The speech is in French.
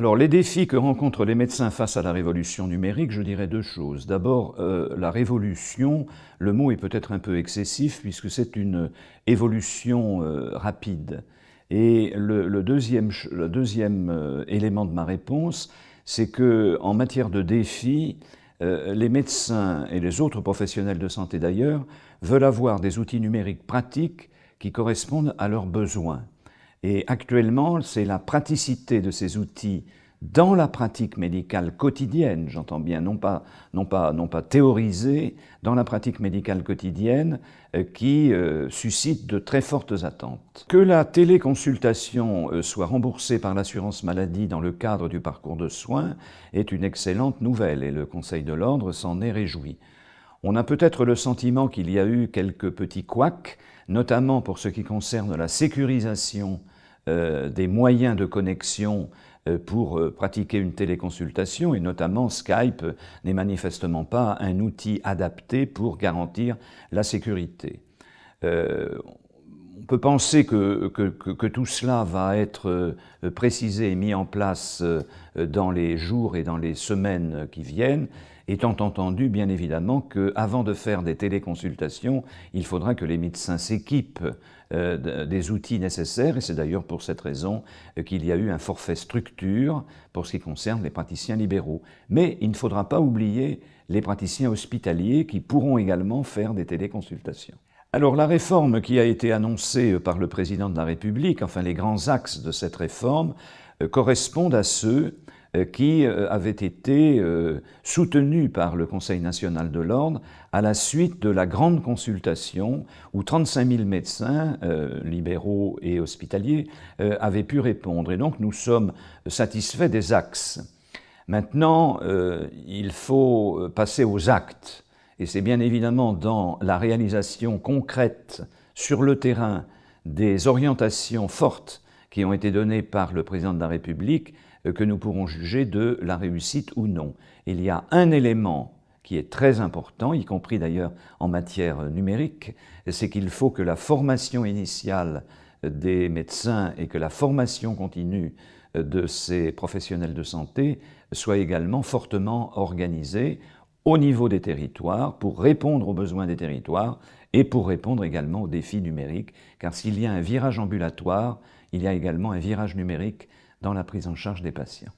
Alors, les défis que rencontrent les médecins face à la révolution numérique, je dirais deux choses. D'abord, la révolution, le mot est peut-être un peu excessif puisque c'est une évolution rapide. Et le deuxième élément de ma réponse, c'est qu'en matière de défis, les médecins et les autres professionnels de santé d'ailleurs veulent avoir des outils numériques pratiques qui correspondent à leurs besoins. Et actuellement, c'est la praticité de ces outils dans la pratique médicale quotidienne, j'entends bien, non pas théorisée, dans la pratique médicale quotidienne, qui suscite de très fortes attentes. Que la téléconsultation soit remboursée par l'assurance maladie dans le cadre du parcours de soins est une excellente nouvelle et le Conseil de l'Ordre s'en est réjoui. On a peut-être le sentiment qu'il y a eu quelques petits couacs, notamment pour ce qui concerne la sécurisation des moyens de connexion pour pratiquer une téléconsultation, et notamment Skype n'est manifestement pas un outil adapté pour garantir la sécurité. On peut penser que tout cela va être précisé et mis en place dans les jours et dans les semaines qui viennent, étant entendu bien évidemment qu'avant de faire des téléconsultations, il faudra que les médecins s'équipent des outils nécessaires, et c'est d'ailleurs pour cette raison qu'il y a eu un forfait structure pour ce qui concerne les praticiens libéraux. Mais il ne faudra pas oublier les praticiens hospitaliers qui pourront également faire des téléconsultations. Alors la réforme qui a été annoncée par le président de la République, enfin les grands axes de cette réforme, correspondent à ceux qui avaient été soutenus par le Conseil national de l'Ordre à la suite de la grande consultation où 35 000 médecins, libéraux et hospitaliers, avaient pu répondre. Et donc nous sommes satisfaits des axes. Maintenant, il faut passer aux actes. Et c'est bien évidemment dans la réalisation concrète sur le terrain des orientations fortes qui ont été données par le président de la République que nous pourrons juger de la réussite ou non. Il y a un élément qui est très important, y compris d'ailleurs en matière numérique, c'est qu'il faut que la formation initiale des médecins et que la formation continue de ces professionnels de santé soit également fortement organisée au niveau des territoires pour répondre aux besoins des territoires et pour répondre également aux défis numériques, car s'il y a un virage ambulatoire, il y a également un virage numérique dans la prise en charge des patients.